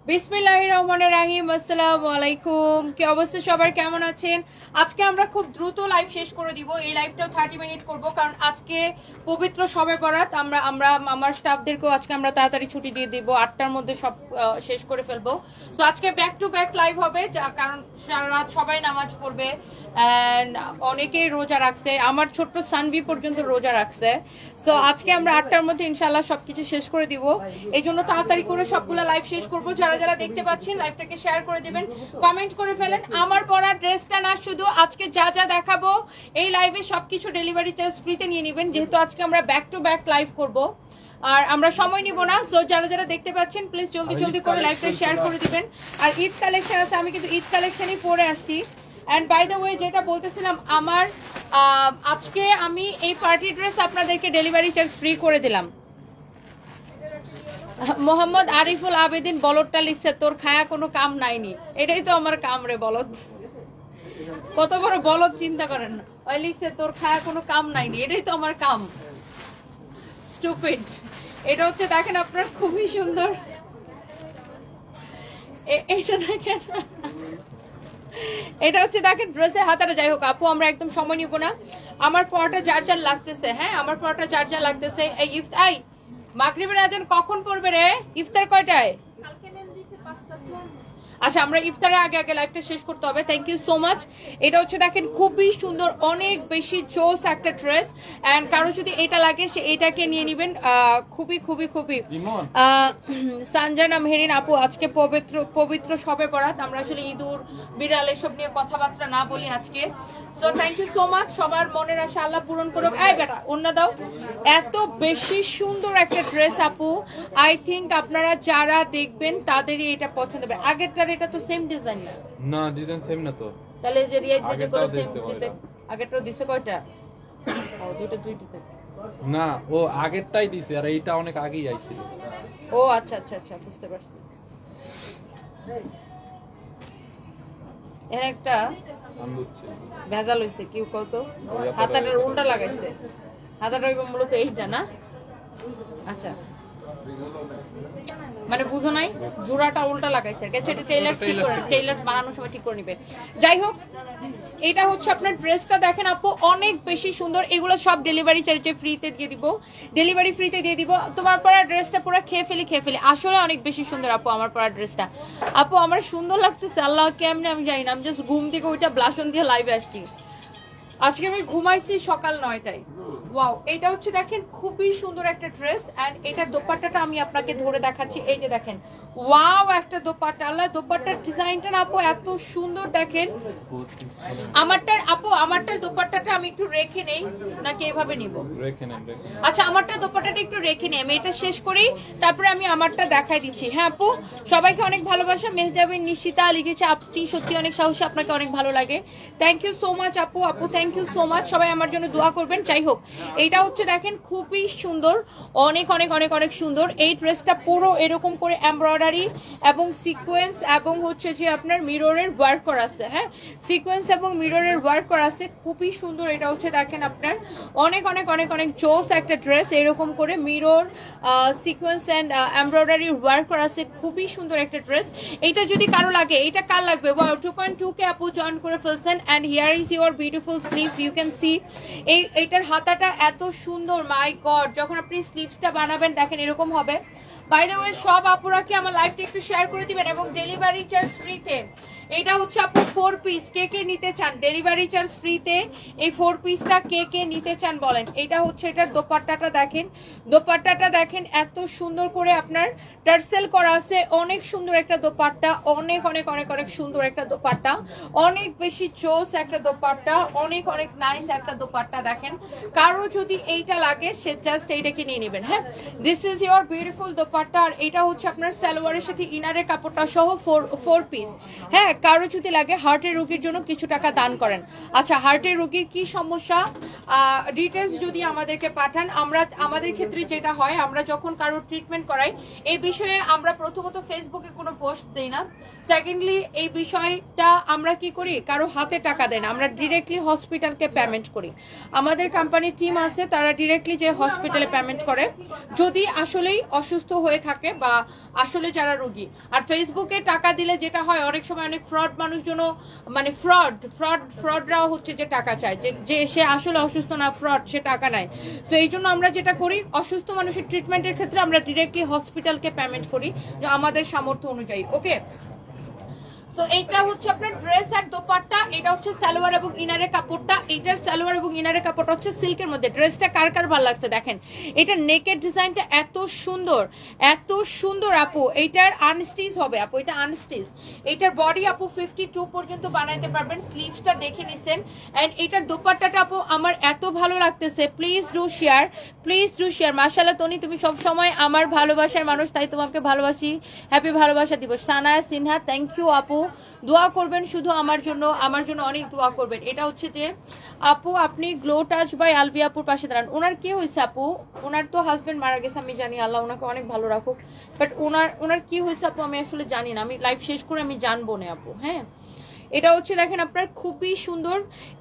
বিসমিল্লাহির রহমানির রহিম। আসসালামু আলাইকুম। কি অবস্থা সবার, কেমন আছেন? আজকে আমরা খুব দ্রুত লাইভ শেষ করে দিব। এই লাইভটাও 30 মিনিট করব, কারণ আজকে পবিত্র শবে বরাত। আমরা আমার স্টাফদেরকেও আজকে আমরা তাড়াতাড়ি ছুটি দিয়ে দিব, 8টার মধ্যে সব শেষ করে ফেলবো। তো আজকে ব্যাক টু ব্যাক লাইভ হবে, কারণ সারা রাত সবাই নামাজ পড়বে এন্ড অনেকেই রোজা রাখছে, আমার ছোট্ট সানভি পর্যন্ত রোজা রাখছে। সো আজকে আমরা 8টার মধ্যে ইনশাআল্লাহ সবকিছু শেষ করে দিব। এই জন্য তাড়াতাড়ি করে সবগুলো লাইভ শেষ করব। যারা যারা দেখতে পাচ্ছেন লাইভটাকে শেয়ার করে দিবেন, কমেন্ট করে ফেলেন। আমার পরা ড্রেসটা না, শুধু আজকে যা যা দেখাবো এই লাইভে সবকিছু ডেলিভারি চার্জ ফ্রিতে নিয়ে নেবেন, যেহেতু আজকে আমরা ব্যাক টু ব্যাক লাইভ করব আর আমরা সময় নিব না। সো যারা যারা দেখতে পাচ্ছেন প্লিজ জলদি জলদি করে লাইভটা শেয়ার করে দিবেন। আর ঈদ কালেকশন আছে, আমি কিন্তু ঈদ কালেকশনই পরে আসছি। এন্ড বাই দ্য ওয়ে, যেটা বলতেছিলাম, আমার আজকে আমি এই পার্টি ড্রেস আপনাদেরকে ডেলিভারি চার্জ ফ্রি করে দিলাম। মোহাম্মদ আরিফুল আবেদিন বলদটা লিখছে, তোর খায়া কোনো কাম নাইনি। এটাই তো আমার কাম রে বলদ, কত বড় বলদ চিন্তা করেন না। ওই লিখছে তোর খায়া কোনো কাম নাইনি, এটাই তো আমার কাম। স্টুপিড। এটা হচ্ছে দেখেন আপনার খুবই সুন্দর, এটা দেখেন, এটা হচ্ছে দেখেন ড্রেসের হাতাটা। যাই হোক আপু, আমরা একদম সময় নিব না। আমার পরোটা যার যার লাগতেছে, হ্যাঁ আমার পরোটা যার যার লাগতেছে। এই ইফতার মাগরিবের আজান কখন পড়বে রে? ইফতার কয়টায়? আচ্ছা, আমরা ইফতারের আগে আগে লাইভটা শেষ করতে হবে। Thank you so much. এটা হচ্ছে দেখেন খুবই সুন্দর, অনেক বেশি জোস একটা ড্রেস। এন্ড কারো যদি এটা লাগে সে এটাকে নিয়ে নেবেন। খুবই খুবই খুবই সানজানা মেহেরিন আপু, আজকে পবিত্র শবে বরাত। আমরা আসলে ইঁদুর বিড়াল এসব নিয়ে কথাবার্তা না বলি আজকে। So thank you so much. সবার মনের আশা আল্লাহ পূরণ করুক। এই বেটা অন্য দাও। এত বেশি সুন্দর একটা ড্রেস আপু, আই থিঙ্ক আপনারা যারা দেখবেন তাদেরই এটা পছন্দ হবে। আগেরটার এটা তো সেম ডিজাইন না? না, ডিজাইন সেম না তো। তাহলে যে রিয়াজ যে করে সেম ডিজাইন, আগেরটা দিছে কয়টা? ও দুইটা না, ও আগেরটাই দিছে আর এইটা অনেক আগেই আইছিল। ও আচ্ছা আচ্ছা আচ্ছা, বুঝতে পারছি। এর একটা ভেজাল হয়েছে, কি কত হাতাটার উল্টা লাগাইছে। হাতাটা মূলত এইটা না? আচ্ছা, মানে বুঝো নাই, জোড়াটা উল্টা লাগাইছে। টেইলার্স বানানোর সময় ঠিক করে নিবে। যাই হোক, এটা হচ্ছে আপনার ড্রেসটা দেখেন আপু, অনেক বেশি সুন্দর। এগুলো সব ডেলিভারি চার্জে ফ্রিতে দিয়ে দিব, ডেলিভারি ফ্রিতে দিয়ে দিব। তোমার পরা ড্রেসটা পুরো খেয়ে ফেলি। আসলে অনেক বেশি সুন্দর আপু আমার পরা ড্রেসটা। আপু আমার সুন্দর লাগতেছে, আল্লাহ কেমনে আমি জানি না। আমি জাস্ট ঘুম থেকে ওইটা ব্লাশন দিয়ে লাইভে আসছি। আজকে আমি ঘুমাইছি সকাল 9টায়। ওয়াও, এটা হচ্ছে দেখেন খুবই সুন্দর একটা ড্রেস। এন্ড এটার দোপাট্টাটা আমি আপনাকে ধরে দেখাচ্ছি। এই যে দেখেন, ওয়াও একটা দোপাট্টা। আল্লাহ, দোপাট্টার ডিজাইনটা না আপু এত সুন্দর। দেখেন আমারটার দোপাট্টাটা আমি একটু রেখে নেই নাকি এভাবে নিব? আচ্ছা, আমারটা দোপাট্টাটা একটু রেখে নেই, আমি এটা শেষ করি, তারপরে আমি আমারটা দেখাই দিচ্ছি। হ্যাঁ আপু, সবাইকে অনেক ভালোবাসা। মেহজাবিন নিশিতা লিখেছে, আপনি সত্যি অনেক সাহসী, আপনাকে অনেক ভালো লাগে। থ্যাংক ইউ সো মাচ আপু। Thank you so much. সবাই আমার জন্য দোয়া করবেন। যাই হোক, এইটা হচ্ছে দেখেন খুবই সুন্দর, অনেক অনেক অনেক অনেক সুন্দর। এই ড্রেসটা পুরো এরকম করে এমব্রয়ডারি এবং সিকোয়েন্স এবং হচ্ছে যে আপনার মিররের ওয়ার্ক করা আছে। হ্যাঁ, সিকোয়েন্স এবং মিররের ওয়ার্ক করা আছে, খুবই সুন্দর। এটা হচ্ছে দেখেন আপনার অনেক অনেক অনেক অনেক জোস একটা ড্রেস। এরকম করে mirror, sequence and embroidery work করা আছে, খুবই সুন্দর একটা ড্রেস। এইটা যদি কারো লাগে, এটা কার লাগবে? 2.2K আপু জয়েন করে ফেলছেন। And here is your beautiful sleeves, you can see. এইটার হাতাটা এত সুন্দর, মাই গড। যখন আপনি স্লিভসটা বানাবেন দেখেন এরকম হবে। বাই দ্য ওয়ে, সব আপুরা কি আমার লাইভটা একটু শেয়ার করে দিবেন এবং ডেলিভারি চার্জ ফ্রিতে। এটা হচ্ছে আপু 4 পিস, কে কে নিতে চান? ডেলিভারি চার্জ ফ্রিতে এই 4 পিসটা কে কে নিতে চান বলেন। এটা হচ্ছে এটার দোপাট্টাটা দেখেন, দোপাট্টাটা দেখেন এত সুন্দর করে আপনার টার্সেল করা আছে। অনেক সুন্দর একটা দোপাট্টা, অনেক অনেক অনেক অনেক সুন্দর একটা দোপাট্টা, অনেক বেশি চোস একটা দোপাট্টা, অনেক অনেক নাইস একটা দোপাট্টা। দেখেন কারো যদি এইটা লাগে সে জাস্ট এইটাকে নিয়ে নেবেন। হ্যাঁ, this is your beautiful dupatta. আর এটা হচ্ছে আপনার সালোয়ারের সাথে ইনারের কাপড়টা সহ 4 পিস। হ্যাঁ, হ্যাঁ কারো যদি লাগে হার্টের রোগীর জন্য কিছু টাকা দান করেন। আচ্ছা হার্টের রোগীর কি সমস্যা ডিটেলস যদি আমাদেরকে পাঠান, আমরা আমাদের ক্ষেত্রে যেটা হয় আমরা যখন কারো ট্রিটমেন্ট করাই এই বিষয়ে আমরা প্রথমত ফেসবুকে কোনো পোস্ট দেই না, সেকেন্ডলি এই বিষয়টা আমরা কি করি কারো হাতে টাকা দেয় না, আমরা ডিরেক্টলি হসপিটালকে পেমেন্ট করি। আমাদের কোম্পানির টিম আছে তারা ডিরেক্টলি যে হসপিটালে পেমেন্ট করে যদি আসলেই অসুস্থ হয়ে থাকে বা আসলে যারা রোগী। আর ফেসবুকে টাকা দিলে যেটা হয় অনেক সময় অনেক ফ্রড মানুষজন মানে ফ্রডরাও হচ্ছে যে টাকা চায় যে সে আসলে অসুস্থ না, ফ্রড, সে টাকা নেয়। তো এই জন্য আমরা যেটা করি অসুস্থ মানুষের ট্রিটমেন্টের ক্ষেত্রে আমরা ডিরেক্টলি হসপিটালকে পেমেন্ট করি যে আমাদের সামর্থ্য অনুযায়ী। ওকে, সো এইটা হচ্ছে আপনার ড্রেস আর দোপাট্টা, এটা হচ্ছে সালোয়ার এবং ইনারের কাপড়টা। এটার সালোয়ার এবং ইনারের কাপড়টা হচ্ছে সিল্কের মধ্যে। ড্রেসটা কার কার ভালো লাগছে দেখেন, এটা নেকের ডিজাইনটা এত সুন্দর, এত সুন্দর আপু। এইটার আনস্টিচ হবে আপু, এটা আনস্টিচ। এটার বডি আপু 52 পর্যন্ত বানাইতে পারবেন, স্লিভসটা দেখে নিছেন। এন্ড এটার দোপাট্টাটা আপু আমার এত ভালো লাগতেছে, please do share, please do share. মাশাআল্লাহ তনি তুমি সব সময় আমার ভালোবাসার মানুষ, তাই তোমাকে ভালোবাসি। হ্যাপি ভালোবাসা দিবস। সানায়া সিনহা, থ্যাংক ইউ আপু। দোয়া করবেন শুধু আমার জন্য অনেক দোয়া করবেন। এটা হচ্ছে যে আপু আপনি গ্লো টাচ বাই আলভি আপুর পাশে দাঁড়ান। ওনার কি হয়েছে আপু? ওনার তো হাজবেন্ড মারা গেছে, আমি জানি, আল্লাহ ওনাকে অনেক ভালো রাখুক, বাট ওনার কি হয়েছে আপু আমি আসলে জানি না। আমি লাইভ শেষ করে আমি জানবো না আপু। হ্যাঁ, এটা হচ্ছে দেখেন আপনার খুবই সুন্দর।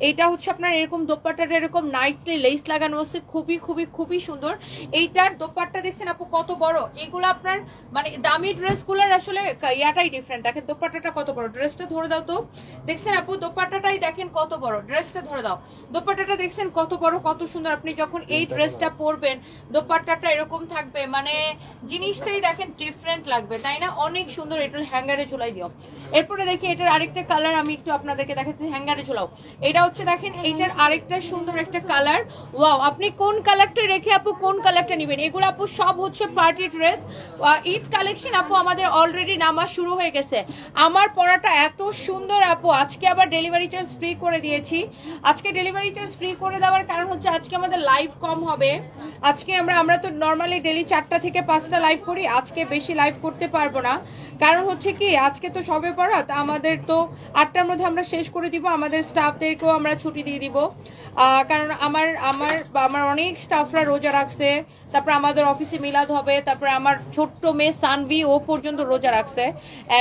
এটা হচ্ছে আপনার এরকম দোপাট্টাটা এরকম নাইসলি লেস লাগানো আছে, খুবই খুবই খুবই সুন্দর। এইটার দোপাট্টা দেখছেন আপু কত বড়। এগুলো আপনার মানে দামি ড্রেসগুলোর আসলে ইয়াটাই ডিফারেন্ট। দেখেন দোপাট্টাটা কত বড়, ড্রেসটা ধরে দাও তো। দেখছেন আপু দোপাট্টাটাই দেখেন কত বড়, ড্রেসটা ধরে দাও। দোপাট্টাটা দেখছেন কত বড়, কত সুন্দর। আপনি যখন এই ড্রেসটা পরবেন দোপাট্টাটা এরকম থাকবে, মানে জিনিসটাই দেখেন ডিফারেন্ট লাগবে, তাই না? অনেক সুন্দর। এটা হ্যাঙ্গারে ঝুলাই দিও। এরপরে দেখি এটার আরেকটা কালার আমি একটু আপনাদেরকে দেখাচ্ছি, হ্যাঙ্গারে ঝোলাও। এটা হচ্ছে দেখেন এইটার আরেকটা সুন্দর একটা কালার। ওয়াও, আপনি কোন কালারটা রেখে আপু কোন কালারটা নেবেন? এগুলো আপু সব হচ্ছে পার্টি ড্রেস, ঈদ কালেকশন আপু আমাদের অলরেডি নামা শুরু হয়ে গেছে। আমার পরাটা এত সুন্দর আপু, আজকে আবার ডেলিভারি চার্জ ফ্রি করে দিয়েছি। আজকে ডেলিভারি চার্জ ফ্রি করে দেওয়ার কারণ হচ্ছে আজকে আমাদের লাইভ কম হবে। আজকে আমরা তো নর্মালি ডেলি 4টা থেকে 5টা লাইভ করি, আজকে বেশি লাইভ করতে পারবো না। কারণ হচ্ছে কি আজকে তো সবে বরাত, আমাদের তো 8টার মধ্যে আমরা শেষ করে দিব। আমাদের স্টাফদেরকেও আমরা ছুটি দিয়ে দিব, কারণ আমার অনেক স্টাফরা রোজা রাখছে। তারপর আমাদের অফিসে মিলাদ হবে, তারপরে আমার ছোট্ট মেয়ে সানভি ও পর্যন্ত রোজা রাখছে।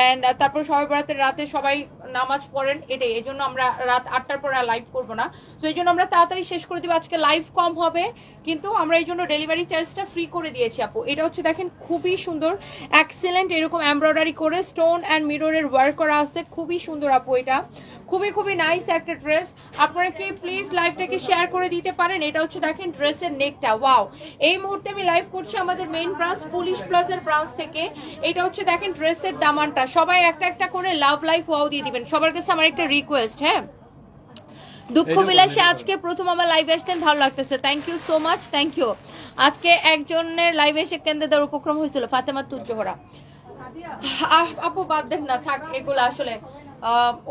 এন্ড তারপর সবে বরাতের রাতে সবাই নামাজ পড়েন, এটাই। এই জন্য আমরা রাত 8টার পরে আর লাইভ করবো না। তো এই জন্য আমরা তাড়াতাড়ি শেষ করে দিব। আজকে লাইভ কম হবে, কিন্তু আমরা এই জন্য ডেলিভারি চার্জটা ফ্রি করে দিয়েছি আপু। এটা হচ্ছে দেখেন খুবই সুন্দর, এক্সেলেন্ট, এরকম এমব্রয়ডারি করে স্টোন অ্যান্ড মিররের ওয়ার্ক করা আছে, খুবই সুন্দর আপু। এটা খুবই খুবই নাইস একটা ড্রেস। আপনারা কি প্লিজ লাইভটাকে শেয়ার করে দিতে পারেন? এটা হচ্ছে দেখেন ড্রেসের নেকটা। ওয়াও, এই মুহূর্তে আমি লাইভ করছি আমাদের মেইন ব্রাঞ্চ পুলিশ প্লাজার ব্রাঞ্চ থেকে। এটা হচ্ছে দেখেন ড্রেসের দামানটা। সবাই একটা একটা করে লাভ লাইভ ওয়াও দিয়ে দিবেন। সবার কাছে আমার একটা রিকোয়েস্ট, হ্যাঁ, দুঃখ বিলাসে আজকে প্রথম আমার লাইভে আসতেন, ভালো লাগতেছে, thank you so much, thank you. আজকে একজনের লাইভে এসে কেন্দ্রে দেওয়ার উপক্রম হয়েছিল, ফাতেমা তুজ্জোহরা। আপু বাদ দেন না, থাক এগুলো আসলে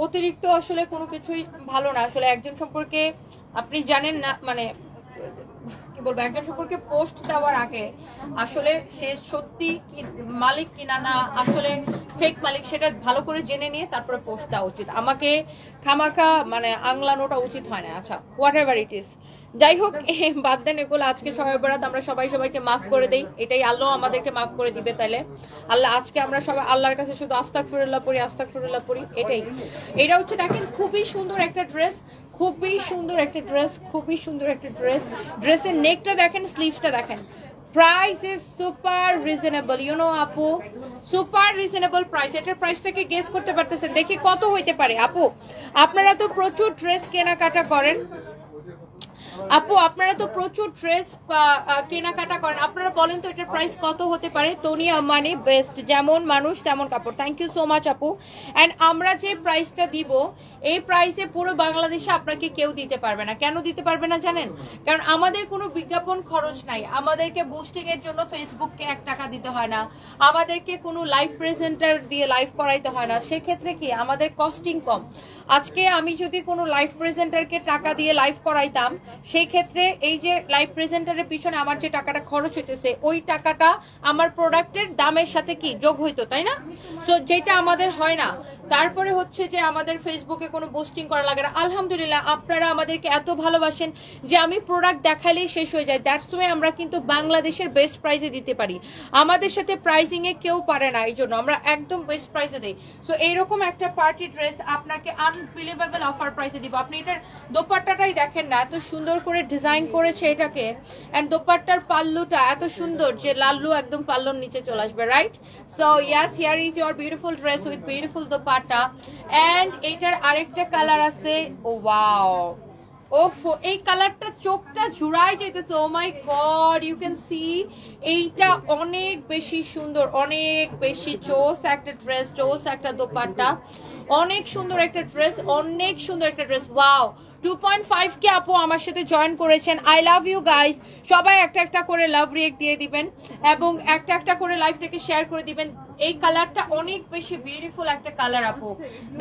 অতিরিক্ত আসলে কোনো কিছুই ভালো না। আসলে একজন সম্পর্কে আপনি জানেন না, মানে কি বলবো, একজন সম্পর্কে পোস্ট দেওয়ার আগে আসলে সে সত্যি কি মালিক কিনা না আসলে ফেক মালিক সেটা ভালো করে জেনে নিয়ে তারপরে পোস্ট দেওয়া উচিত। আমাকে খামাখা মানে আংলানোটা উচিত হয় না। আচ্ছা, হোয়াট এভার ইট ইজ, যাই হোক বাদ দেন এগুলো। আজকে সবাই বেড়াত, আমরা সবাইকে মাফ করে দেই, এটাই আল্লাহ আমাদেরকে মাফ করে দিবে। তাইলে আল্লাহ আজকে আমরা সবাই আল্লাহর কাছে শুধু আস্তাগফিরুল্লাহ পড়ি, এটাই। এটা হচ্ছে দেখেন খুবই সুন্দর একটা ড্রেস, খুবই সুন্দর একটা ড্রেস, খুবই সুন্দর একটা ড্রেস। ড্রেসের নেকটা দেখেন, স্লিভসটা দেখেন। Price is super reasonable, you know আপু, সুপার রিজনেবল প্রাইস। এটার প্রাইসটাকে গেস করতে পারতেছেন? দেখি কত হইতে পারে আপু। আপনারা তো প্রচুর ড্রেস কেনাকাটা করেন আপু, আপনারা তো প্রচুর ড্রেস কেনাকাটা করেন, আপনারা বলেন তো এটার প্রাইস কত হতে পারে? তোনিয়া মানে বেস্ট, যেমন মানুষ তেমন কাপড়। থ্যাংক ইউ সো মাচ আপু। অ্যান্ড আমরা যে প্রাইসটা দিব এই প্রাইসে পুরো বাংলাদেশে আপনাকে কেউ দিতে পারবে না। কেন দিতে পারবে না জানেন? কারণ আমাদের কোনো বিজ্ঞাপন খরচ নাই, আমাদেরকে বুস্টিং এর জন্য ফেসবুককে 1 টাকা দিতে হয় না, আমাদেরকে কোনো লাইভ প্রেজেন্টার দিয়ে লাইভ করাইতে হয় না। সেক্ষেত্রে কি আমাদের কস্টিং কম। আজকে আমি যদি কোনো লাইভ প্রেজেন্টারকে টাকা দিয়ে লাইভ করাইতাম, সেই ক্ষেত্রে এই যে লাইভ প্রেজেন্টারের পিছনে আমার যে টাকাটা খরচ হইতেছে, ওই টাকাটা আমার প্রোডাক্টের দামের সাথে কি যোগ হইতো, তাই না? সো যেটা আমাদের হয় না। তারপরে হচ্ছে যে আমাদের ফেসবুকে কোনো পোস্টিং করা লাগে না। আলহামদুলিল্লাহ আপনারা আমাদেরকে এত ভালোবাসেন যে আমি প্রোডাক্ট দেখালেই শেষ হয়ে যায়। দ্যাটস ওয়ে আমরা কিন্তু বাংলাদেশের বেস্ট প্রাইসে দিতে পারি। আমাদের সাথে প্রাইসিং এ কেউ পারে না, এই জন্য আমরা একদম বেস্ট প্রাইসে দিই। সো এইরকম একটা পার্টি ড্রেস আপনাকে আনবিলিভেবল অফার প্রাইসে দিব। আপনি এটার দোপাট্টাটাই দেখেন না, এত সুন্দর করে ডিজাইন করেছে এটাকে, এন্ড দোপাট্টার পাল্লুটা এত সুন্দর যে লাল্লু একদম পাল্লুর নিচে চলে আসবে, right? So yes, here is your beautiful dress with beautiful dupatta. And এটার আরেকটা কালার আছে, ও ওয়াও, ওফো, এই কালারটা চোখটা জুড়াই যেতেছে। ও my god, you can C, এইটা অনেক বেশি সুন্দর, অনেক বেশি জোস একটা ড্রেস, জোস একটা দোপাট্টা, অনেক সুন্দর একটা ড্রেস, অনেক সুন্দর একটা ড্রেস। ওয়াও, 2.5 কে আপু আমার সাথে জয়েন করেছেন। I love you guys. সবাই একটা একটা করে লাভ রিয়েক্ট দিয়ে দিবেন এবং একটা একটা করে লাইভটাকে শেয়ার করে দিবেন। এই কালারটা অনেক বেশি বিউটিফুল একটা কালার আপু।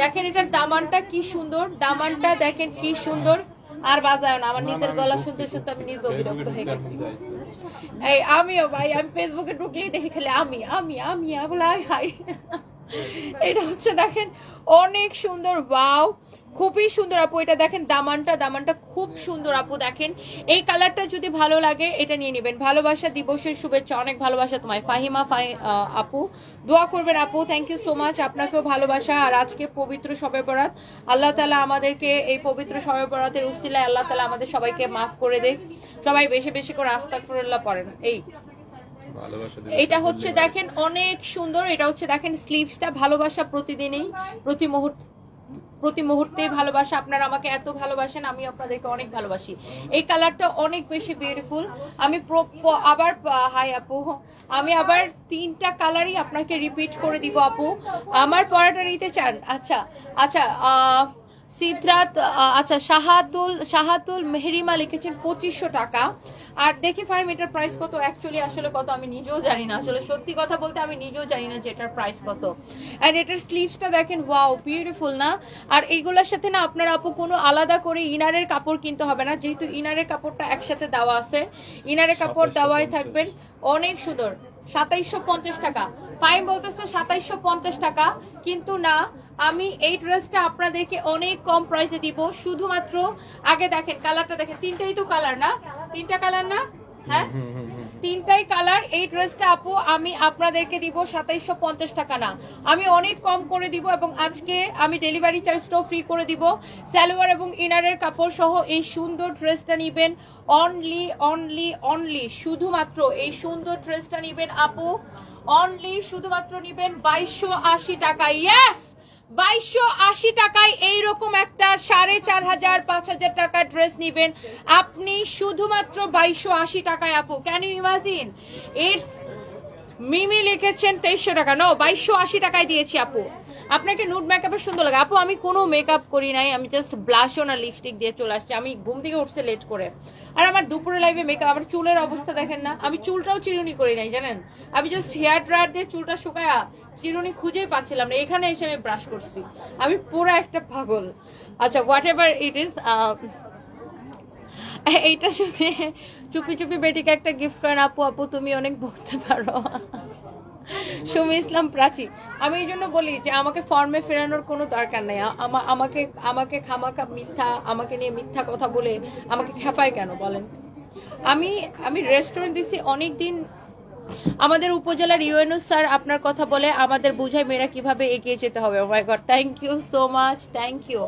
দেখেন এটার দামানটা কি সুন্দর, দামানটা দেখেন কি সুন্দর। আর বাজায় না, আমার নিজের গলা শুনতে শুনতে আমি নিজে বিরক্ত হয়ে গেছি। এই আমিও ভাই, আমি ফেসবুকে ঢুকলেই দেখি খেলে আমি আমি আমি হাই। এটা হচ্ছে দেখেন অনেক সুন্দর, ওয়াও, খুবই সুন্দর আপু। এটা দেখেন দামানটা, দামানটা খুব সুন্দর আপু। দেখেন এই কালারটা যদি ভালো লাগে এটা নিয়ে নেবেন। ভালোবাসা দিবসের শুভেচ্ছা, অনেক ভালোবাসা তোমায় ফাহিমা আপু, দোয়া করবেন আপু। থ্যাংক ইউ সো মাচ, আপনাকেও ভালোবাসা। আর আজকে পবিত্র শবে বরাত, আল্লাহ তাআলা আমাদেরকে এই পবিত্র শবে বরাতের উসিলায় আল্লাহ তাআলা আমাদের সবাইকে মাফ করে দেয়। সবাই বেশি বেশি করে আস্তাগফিরুল্লাহ পড়েন। এটা হচ্ছে দেখেন অনেক সুন্দর। এটা হচ্ছে দেখেন স্লিভসটা, ভালোবাসা প্রতিদিনই, প্রতি মুহূর্তে ভালোবাসা। আপনারা আমাকে এত ভালোবাসেন, আমি আপনাদেরকে অনেক ভালোবাসি। এই কালারটা অনেক বেশি বিউটিফুল। আমি আবার, হাই আপু, আমি আবার 3টা কালারই আপনাকে রিপিট করে দিব আপু। আমার পরাটা নিতে চান? আচ্ছা আচ্ছা, সিদ্ধার্থ, আচ্ছা শাহাতুল মেহরিমা লিখেছেন 2500 টাকা। আর দেখি ফাইম এটার প্রাইস কত, অ্যাকচুয়ালি আসলে কত আমি নিজেও জানি না, আসলে সত্যি কথা বলতে আমি নিজেও জানি না যে এটার প্রাইস কত। এন্ড এটার স্লিভসটা দেখেন, ওয়াও, বিউটিফুল না? আর এইগুলোর সাথে না আপনার আপু কোনো আলাদা করে ইনারের কাপড় কিনতে হবে না, যেহেতু ইনারের কাপড়টা একসাথে দেওয়া আছে, ইনারের কাপড় দেওয়াই থাকবেন। অনেক সুন্দর। 2750 টাকা ফাইম বলতেছে, 2750 টাকা, কিন্তু না, আমি এই ড্রেসটা আপনাদেরকে অনেক কম প্রাইসে দিব। শুধুমাত্র আগে দেখেন কালারটা দেখেন, 3টাই তো কালার না, 3টা কালার না? হ্যাঁ, 3টাই কালার। এই ড্রেসটা আপু আমি আপনাদেরকে দিব 2750 টাকা না, আমি অনেক কম করে দিব। এবং আজকে আমি ডেলিভারি চার্জটাও ফ্রি করে দিব। সালোয়ার এবং ইনারের কাপড় সহ এই সুন্দর ড্রেসটা নিবেন অনলি অনলি অনলি, শুধুমাত্র এই সুন্দর ড্রেসটা নিবেন আপু অনলি, শুধুমাত্র নিবেন 2280 টাকা। ইয়েস, 2280 টাকায় এইরকম একটা 4500 5000 টাকার ড্রেস নিবেন আপনি শুধুমাত্র 2280 টাকায় আপু। Can you imagine? It's Mimi লিখেছেন 2300 টাকা, নো 2280 টাকায় দিয়েছি আপু। আপনাকে নুড মেকআপের সুন্দর লাগে আপু? আমি কোনো মেকআপ করি নাই, আমি জাস্ট ব্লাশ আর লিপস্টিক দিয়ে চলে আসছি। আমি ঘুম থেকে উঠছে লেট করে, আর আমার দুপুরে লাইভে মেকআপ, আমার চুলের অবস্থা দেখেন না, আমি চুলটাও চিরুনি করি নাই জানেন, আমি জাস্ট হেয়ার ড্রায়ার দিয়ে চুলটা শুকায়া চিরুনি খুঁজেই পাচ্ছিলাম না, এখানে এসে আমি ব্রাশ করছি। আমি পুরো একটা পাগল। আচ্ছা, হোয়াট এভার ইট ইজ, এইটা শুধু চুপি চুপি বেটিকে একটা গিফট করেন আপু। আপু তুমি অনেক বলতে পারো। সুমি ইসলাম প্রাচী, আমি এই জন্য বলি যে আমাকে ফর্মে ফেরানোর কোনো দরকার নাই। আমাকে খামাখা মিথ্যা, আমাকে নিয়ে মিথ্যা কথা বলে আমাকে খেপায় কেন বলেন? আমি রেস্টুরেন্ট দিছি অনেকদিন। আমাদের উপজেলার ইউএনও স্যার আপনার কথা বলে আমাদের বুঝায় মেয়েরা কিভাবে এগিয়ে যেতে হবে। O my god, thank you so much, thank you,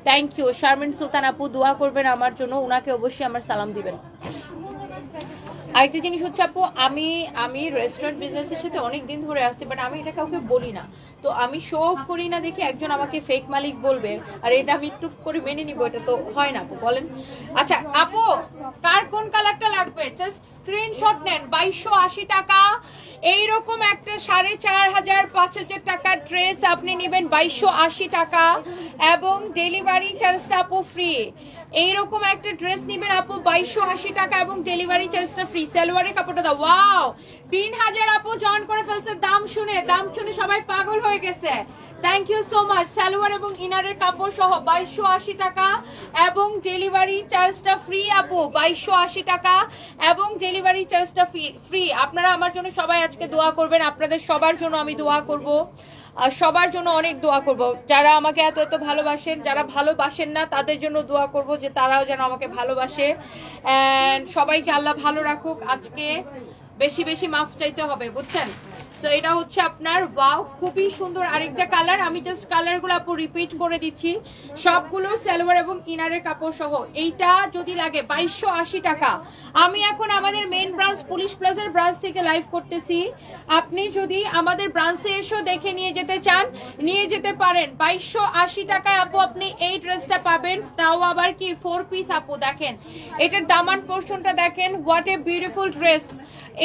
thank you. Sharmin Sultan আপু দোয়া করবেন আমার জন্য, উনাকে অবশ্যই আমার সালাম দিবেন। আরেকটা জিনিস হচ্ছে আপু, আমি রেস্টুরেন্ট বিজনেসের সাথে অনেক দিন ধরে আসছি, বাট আমি এটা কাউকে বলি না। তো আমি শো অফ করি না দেখে একজন আমাকে ফেক মালিক বলবে, আর এটা আমি একটু করে মেনে নিবো, এটা তো হয় না আপু, বলেন? আচ্ছা আপু, কার কোন কালারটা লাগবে জাস্ট স্ক্রিনশট নেন। 2280 টাকা এইরকম একটা 4500 5000 টাকার ড্রেস আপনি নেবেন 2280 টাকা, এবং ডেলিভারি চার্জটা আপু ফ্রি। এইরকম একটা ড্রেস নিবেন আপু 2280 টাকা এবং ডেলিভারি চার্জটা ফ্রি। সালোয়ারের কাপড়টা দাও, ওয়াও 3000 আপু জয়েন করে ফেলছে। দাম শুনে সবাই পাগল হয়ে গেছে। Thank you so much. Salwar এবং ইনারের কাপড় সহ 2280 টাকা এবং ডেলিভারি চার্জটা ফ্রি আপু, 2280 টাকা এবং ডেলিভারি চার্জটা ফ্রি। আপনারা আমার জন্য সবাই আজকে দোয়া করবেন, আপনাদের সবার জন্য আমি দোয়া করব, সবার জন্য অনেক দোয়া করব। যারা আমাকে এত এত ভালোবাসেন, যারা ভালোবাসেন না তাদের জন্য দোয়া করব যে তারাও যেন আমাকে ভালোবাসে। এন্ড সবাইকে আল্লাহ ভালো রাখুক। আজকে বেশি বেশি মাফ চাইতে হবে, বুঝছেন? সো এটা হচ্ছে আপনার ওয়াও, খুবই সুন্দর আরেকটা কালার। আমি জাস্ট কালারগুলো আপু রিপিট করে দিচ্ছি, সবগুলো সালোয়ার এবং ইনারের কাপড় সহ। এইটা যদি লাগে 2280 টাকা। আমি এখন আমাদের মেইন ব্রাঞ্চ পুলিশ প্লাজার ব্রাঞ্চ থেকে লাইভ করতেছি। আপনি যদি আমাদের ব্রাঞ্চে এসে দেখে নিয়ে যেতে চান, নিয়ে যেতে পারেন। 2280 টাকায় আপু আপনি এই ড্রেসটা পাবেন, তাও আবার কি 4 পিস আপু। দেখেন এটার দামান পোর্শনটা দেখেন, হোয়াট এ বিউটিফুল ড্রেস।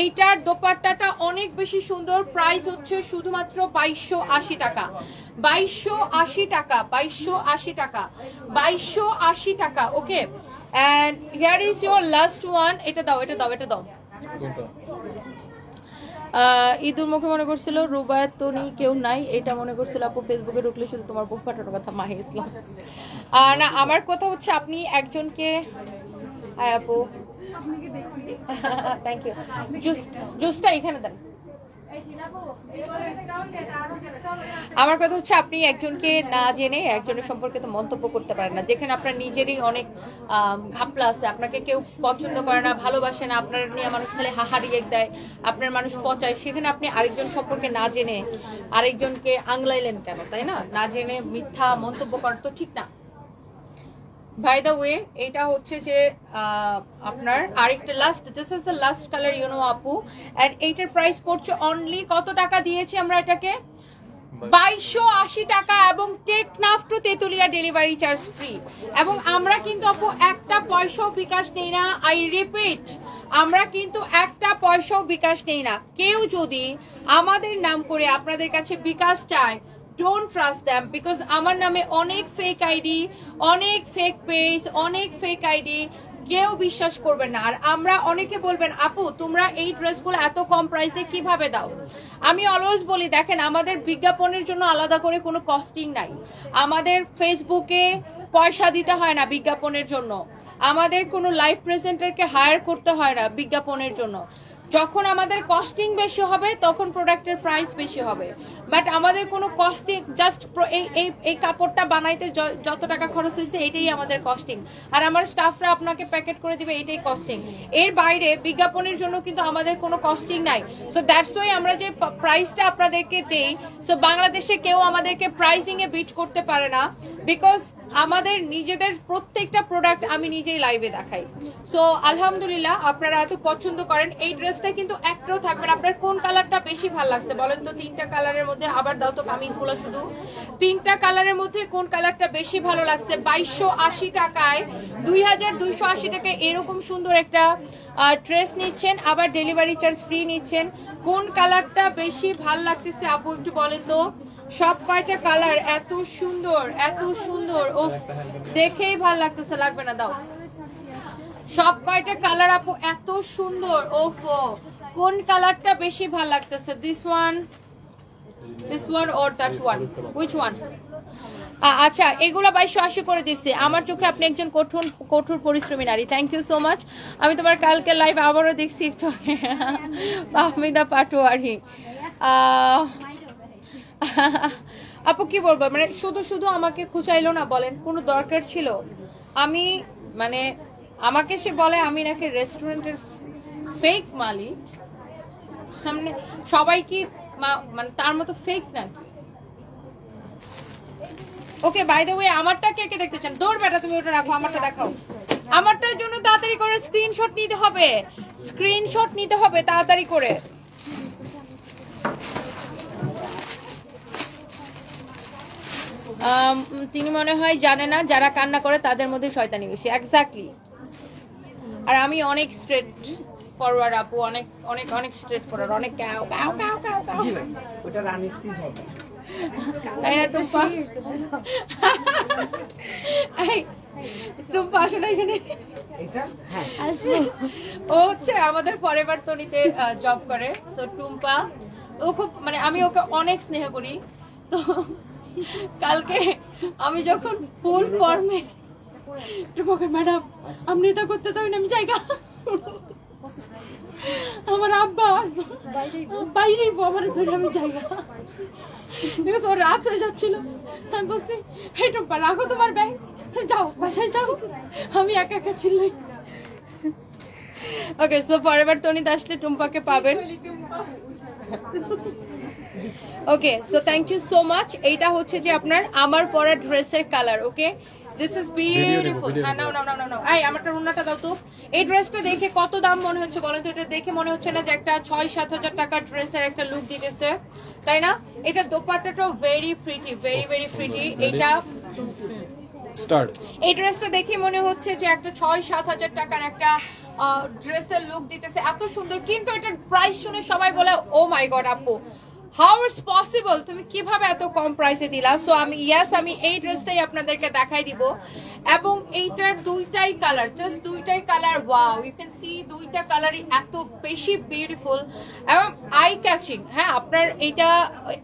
এইটার দোপাট্টাটা অনেক বেশি সুন্দর। প্রাইস হচ্ছে শুধুমাত্র 2280 টাকা, 2280 টাকা, 2280 টাকা, 2280 টাকা। Okay, and here is your last one. এটা দাও, এটা দাও, এটা দাও। ঈদুর মুখে মনে করছিল রুবায়াত তো নেই, কেউ নাই, এটা মনে করছিল আপু ফেসবুকে ঢুকলে শুধু তোমার বুক ফাটানোর কথা। মাহি ইসলাম না, আমার কথা হচ্ছে আপনি একজনকে আপু থ্যাংক ইউ, জুসটা এখানে দেন। আমার কথা হচ্ছে আপনি একজনকে না জেনে একজনের সম্পর্কে তো মন্তব্য করতে পারেন না। যেখানে আপনার নিজেরই অনেক ঘাপলা আছে, আপনাকে কেউ পছন্দ করে না, ভালোবাসে না, আপনার নিয়ে মানুষ খালি হাহারিয়ে দেয়, আপনার মানুষ পচায়, সেখানে আপনি আরেকজন সম্পর্কে না জেনে আরেকজনকে আংলাইলেন কেন, তাই না? না জেনে মিথ্যা মন্তব্য করা তো ঠিক না। বাই দ্য ওয়ে, এটা হচ্ছে যে আপনার আরেকটা last, this is the last colour you know আপু। এন্ড এইটার প্রাইস পড়ছে অনলি কত টাকা দিয়েছি আমরা এটাকে? 2280 টাকা এবং Teknaf to Tetulia delivery charge free. এবং আমরা কিন্তু আপু একটা পয়সাও বিকাশ নেই না। আই রিপিট, আমরা কিন্তু একটা পয়সাও বিকাশ নেই না। কেউ যদি আমাদের নাম করে আপনাদের কাছে বিকাশ চায়, ডোন্ট ট্রাস্ট দ্যাম, বিকজ আমার নামে অনেক ফেক আইডি, অনেক ফেক পেজ, অনেক ফেক আইডি, কেউ বিশ্বাস করবে না। আর আমরা অনেকে বলবেন আপু তোমরা এই ড্রেসগুলো এত কম প্রাইসে কিভাবে দাও? আমি অলওয়েজ বলি দেখেন, আমাদের বিজ্ঞাপনের জন্য আলাদা করে কোনো কস্টিং নাই। আমাদের ফেসবুকে পয়সা দিতে হয় না বিজ্ঞাপনের জন্য, আমাদের কোনো লাইভ প্রেজেন্টারকে হায়ার করতে হয় না বিজ্ঞাপনের জন্য। যখন আমাদের কস্টিং বেশি হবে তখন প্রোডাক্টের প্রাইস বেশি হবে, বাট আমাদের কোনো কস্টিং জাস্ট এই কাপড়টা বানাইতে যত টাকা খরচ হয়েছে এটাই আমাদের কস্টিং, আর আমার স্টাফরা আপনাকে প্যাকেট করে দিবে এটাই কস্টিং। এর বাইরে বিজ্ঞাপনের জন্য কিন্তু আমাদের কোনো কস্টিং নাই। সো দ্যাটস ওয়াই আমরা যে প্রাইসটা আপনাদেরকে দেই, সো বাংলাদেশে কেউ আমাদেরকে প্রাইসিং এ বিট করতে পারে না, বিকজ আমাদের নিজেদের প্রত্যেকটা প্রোডাক্ট আমি নিজেই লাইভে দেখাই। সো আলহামদুলিল্লাহ আপনারা এত পছন্দ করেন। এই ড্রেসটা কিন্তু একটাও থাকবে না। আপনার কোন কালারটা বেশি ভালো লাগছে বলেন তো? তিনটা কালারের মধ্যে আবার দাও তো কামিজগুলো, শুধু তিনটা কালারের মধ্যে কোন কালারটা বেশি ভালো লাগছে? 2280 টাকায় 2280 টাকায় এরকম সুন্দর একটা ড্রেস নিচ্ছেন, আবার ডেলিভারি চার্জ ফ্রি নিচ্ছেন। কোন কালারটা বেশি ভালো লাগতেছে আপু একটু বলেন তো? সব কয়টা কালার এত সুন্দর, এত সুন্দর, ও দেখেই ভাল লাগতেছে। লাগবে না, দাও। সব কয়টা কালার আপু এত সুন্দর, ওফো কোন কালারটা বেশি ভাল লাগতেছে? This one or that one, which one? আচ্ছা, এগুলো 2280 করে দিচ্ছে। আমার চোখে আপনি একজন কঠোর পরিশ্রমী নারী। Thank you so much. আমি তোমার কালকে লাইভ আবারও দেখছি একটু। ফাহমিদা পাটোয়ারি আপু কি বলবো, মানে শুধু শুধু আমাকে খুঁচাইলো না বলেন, কোনো দরকার ছিল? আমি মানে আমাকে সে বলে আমি নাকি রেস্টুরেন্টের ফেক মালিক। মানে সবাই কি মানে তার মতো ফেক নাকি? ওকে, বাই দ্য ওয়ে আমারটা কে কে দেখতে চান? দৌড় বেটা, তুমি ওটা রাখো, আমারটা দেখাও। আমারটার জন্য তাড়াতাড়ি করে স্ক্রিনশট নিতে হবে, স্ক্রিনশট নিতে হবে তাড়াতাড়ি করে। তিনি মনে হয় জানে না যারা কান্না করে তাদের মধ্যে শয়তানি বেশি। এক্স্যাক্টলি। আর আমি অনেক স্ট্রেট ফরওয়ার্ড আপু, অনেক অনেক অনেক স্ট্রেট ফরওয়ার্ড, অনেক কাও কাও কাও কাও কাও। ওটা রানিস্টিজ হবে। তাই না টুম্পা? এই টুম্পা আসো না এখানে। এটা হ্যাঁ আসবো। ও হচ্ছে আমাদের ফরএভার তনিতে জব করে। সো টুম্পা ও খুব মানে আমি ওকে অনেক স্নেহ করি। তো কালকে আমি যখন ফুল ফর্মে ম্যাডাম আপনি এটা করতে দেবেন আমি জায়গা আমার আব্বা বাইরেই আমার ধরে আমি জায়গা বিকজ ওর রাত হয়ে যাচ্ছিল আমি বলছি এই টুম্পা রাখো তোমার ব্যাগ যাও বাসায় যাও আমি একা একা চিল্লাই ওকে সো পরের বার তনিত আসলে টুম্পাকে পাবেন okay so thank you so much এইটা হচ্ছে যে আপনার আমার পরা ড্রেসের colour okay this is beautiful নাও নাও নাও নাও এই আমারটা রুনাটা দাও তো এই ড্রেসটা দেখে কত দাম মনে হচ্ছে বলেন তো এটা দেখে মনে হচ্ছে না যে একটা 6-7 হাজার টাকার ড্রেসের একটা লুক দিতেছে তাই না এটা দোপাট্টাটাও very pretty very very pretty এটা স্টার্ট এই ড্রেসটা দেখে মনে হচ্ছে যে একটা 6-7 হাজার টাকার একটা ড্রেসের লুক দিতেছে এত সুন্দর কিন্তু এটার প্রাইস শুনে সবাই বলে ও মাই গড আপু হাউ ইজ পসিবল তুমি কিভাবে এত কম প্রাইসে দিলা সো আমি আমি এই ড্রেসটাই আপনাদেরকে দেখাই দিব এবং এইটার দুইটাই কালার জাস্ট দুইটাই colour wow you can see দুইটা কালারই এত বেশি বিউটিফুল এবং আই ক্যাচিং হ্যাঁ আপনার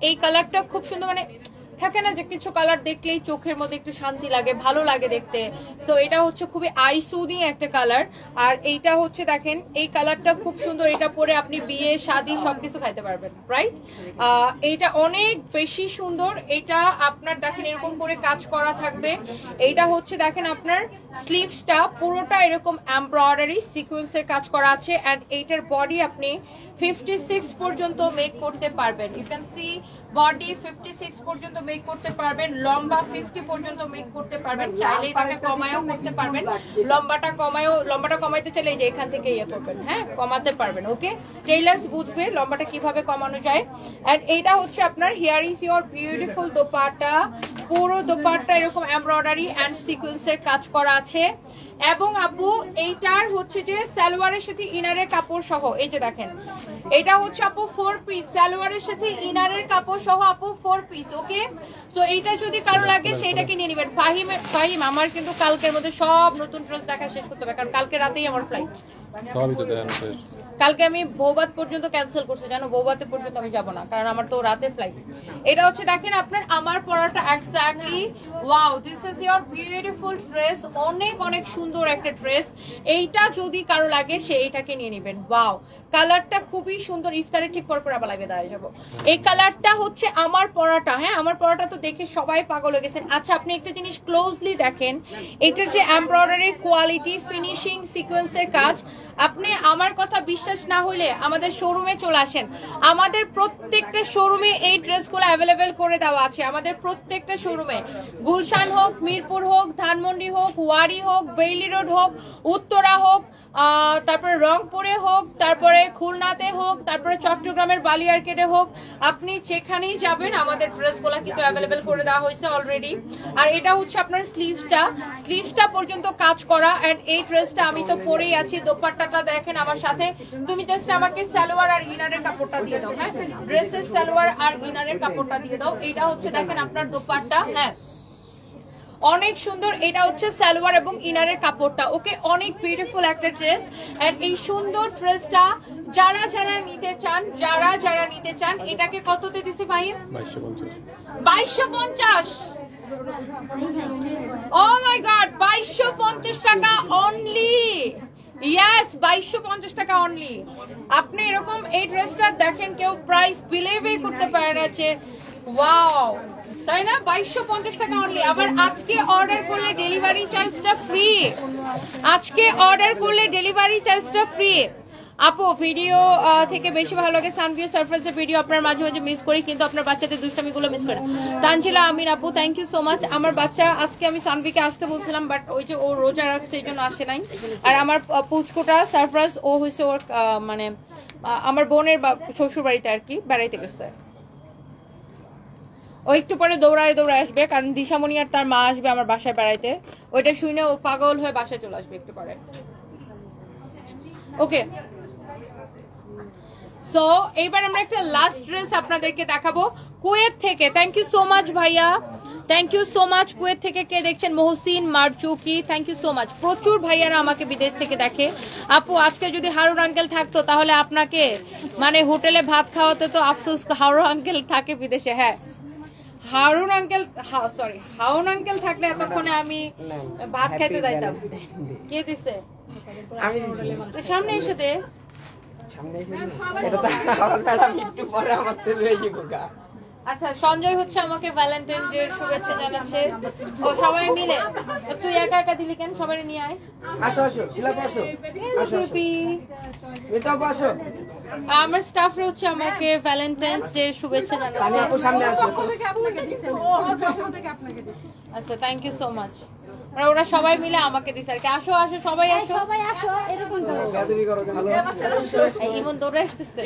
এই কালারটা খুব সুন্দর মানে থাকে না যে কিছু কালার দেখলেই চোখের মধ্যে একটু শান্তি লাগে ভালো লাগে দেখতে সো এটা হচ্ছে খুবই আই সুদিং একটা কালার আর এইটা হচ্ছে দেখেন এই কালারটা খুব সুন্দর এটা পরে আপনি বিয়ে শাদী সবকিছু খাইতে পারবেন রাইট এইটা অনেক বেশি সুন্দর এটা আপনার দেখেন এরকম করে কাজ করা থাকবে এইটা হচ্ছে দেখেন আপনার স্লিভসটা পুরোটা এরকম এমব্রয়ডারি সিকোয়েন্সের কাজ করা আছে এন্ড এইটার বডি আপনি 56 পর্যন্ত মেক করতে পারবেন ইউ ক্যান সি বডি 56 পর্যন্ত মেক করতে পারবেন লম্বা 50 পর্যন্ত মেক করতে পারবেন চাইলে এটাকে কমায়ও করতে পারবেন লম্বাটা কমাইতে চাইলে এই যে এখান থেকে ইয়ে করবেন হ্যাঁ কমাতে পারবেন ওকে টেইলার্স বুঝবে লম্বাটা কিভাবে কমানো যায় এন্ড এইটা হচ্ছে আপনার here is your beautiful dupatta পুরো দোপাট্টা এরকম এমব্রয়ডারি এন্ড সিকোয়েন্সের কাজ করা আছে এবং আপু এইটার হচ্ছে যে সালোয়ারের সাথে ইনারের কাপড় সহ এই যে দেখেন এটা হচ্ছে আপু 4 পিস সালোয়ারের সাথে ইনারের কাপড় সহ আপু 4 পিস ওকে সো এইটা যদি কারো লাগে সেটাকে নিয়ে নেবেন ফাহিম আমার কিন্তু কালকের মধ্যে সব নতুন ড্রেস দেখা শেষ করতে হবে কারণ কালকে রাতেই আমার ফ্লাইট সবই তো দেন কালকে আমি বৌবাত পর্যন্ত ক্যান্সেল করছি জানো বৌবাতে পর্যন্ত আমি যাব না কারণ আমার তো রাতে ফ্লাইট এটা হচ্ছে দেখেন আপনার আমার পরাটা exactly wow this is your beautiful dress অনেক অনেক সুন্দর একটা ড্রেস এইটা যদি কারো লাগে সে এইটাকে নিয়ে নেবেন ওয়াও কালারটা খুবই সুন্দর ইফতারে ঠিক পর আবার লাইভে দাঁড়িয়ে যাবো এই কালারটা হচ্ছে আমার পরাটা হ্যাঁ আমার পরাটা তো দেখে সবাই পাগল হয়ে গেছেন আচ্ছা আপনি একটা জিনিস ক্লোজলি দেখেন এটার যে এমব্রয়ডারির কোয়ালিটি ফিনিশিং সিকোয়েন্সের কাজ আপনি আমার কথা বিশ্বাস না হলে আমাদের শোরুমে চলে আসেন আমাদের প্রত্যেকটা শোরুমে এই ড্রেসগুলো অ্যাভেলেবেল করে দেওয়া আছে আমাদের প্রত্যেকটা শোরুমে গুলশান হোক মিরপুর হোক ধানমন্ডি হোক ওয়ারি হোক বেইলি রোড হোক উত্তরা হোক তারপরে রংপুরে হোক তারপরে খুলনাতে হোক তারপরে চট্টগ্রামের বালিয়ারকেটে হোক আপনি যেখানেই যাবেন আমাদের ড্রেসগুলো কিন্তু অ্যাভেলেবেল করে দেওয়া হয়েছে অলরেডি আর এটা হচ্ছে আপনার স্লিভসটা পর্যন্ত কাজ করা এন্ড এই ড্রেসটা আমি তো পরেই আছি দোপাট্টাটা দেখেন আমার সাথে তুমি জাস্ট আমাকে সালোয়ার আর ইনারের কাপড়টা দিয়ে দাও হ্যাঁ ড্রেসের সালোয়ার আর ইনারের কাপড়টা দিয়ে দাও এটা হচ্ছে দেখেন আপনার দোপাট্টা হ্যাঁ অনেক সুন্দর এটা হচ্ছে সালোয়ার এবং ইনারের কাপড়টা ওকে অনেক বিউটিফুল একটা ড্রেস এন্ড এই সুন্দর ড্রেসটা যারা নিতে চান এটাকে কততে দিছি ভাই 2250 ও মাই গড 2250 টাকা অনলি ইয়েস 2250 টাকা অনলি আপনি এরকম এই ড্রেসটা দেখেন কেউ প্রাইস বিলিভই করতে পারে না যে ওয়াও তাই না 2250 টাকা অনলি আবার আজকে অর্ডার করলে ডেলিভারি চার্জটা ফ্রি আপু ভিডিও থেকে বেশি ভালো লাগে সানভিউ সারফেসের ভিডিও আপনার মাঝে মাঝে মিস করি কিন্তু আপনার বাচ্চাদের দুষ্টামিগুলো মিস করেন তানজিলা আমির আপু থ্যাংক ইউ সো মাচ আমার বাচ্চা আজকে আমি সানভিকে আসতে বলছিলাম বাট ওই যে ও রোজা রাখছে এই জন্য আসে নাই আর আমার পুচকোটা সারফরাজ ও হয়েছে ওর মানে আমার বোনের শ্বশুর বাড়িতে আর কি বেড়াইতে গেছে ও একটু পরে দৌড়ায় আসবে কারণ দিশামণি আর তার মা আসবে আমার বাসায় বেড়াইতে ওইটা শুনে ও পাগল হয়ে বাসায় চলে আসবে একটু পরে ওকে সো এইবার আমরা একটা লাস্ট ড্রেস আপনাদেরকে দেখাবো কুয়েত থেকে থ্যাংক ইউ সো মাচ ভাইয়া thank you so much Kuwait থেকে কে দেখছেন Mohsin Marchuki thank you so much প্রচুর ভাইয়ারা আমাকে বিদেশ থেকে দেখে আপু আজকে যদি হারুন আঙ্কেল থাকতো তাহলে আপনাকে মানে হোটেলে ভাত খাওয়াতে তো আফসোস হারুন আঙ্কেল থাকে বিদেশে হ্যাঁ Harun uncle, sorry Harun uncle থাকলে এতক্ষণে আমি ভাত খাইতে যাইতাম। কে দিছে? আমি সামনে এসে দে। আচ্ছা সঞ্জয় হচ্ছে আমাকে ভ্যালেন্টাইন ডে এর শুভেচ্ছা জানাচ্ছে। ও সবাই মিলে, তুই একা একা দিলি কেন? সবাই নিয়ে আয়। আসো আসো শিলাপা আসো। আসো। আমার স্টাফরা হচ্ছে আমাকে ভ্যালেন্টাইন্স ডে এর শুভেচ্ছা জানাচ্ছে। আমি আপু সামনে আসো। আচ্ছা থ্যাংক ইউ সো মাচ। ওরা সবাই মিলে আমাকে দিছে আর কি। আসো আসো সবাই আসো, সবাই আসো। এরকম ইমন দৌড়ে আসতেছে।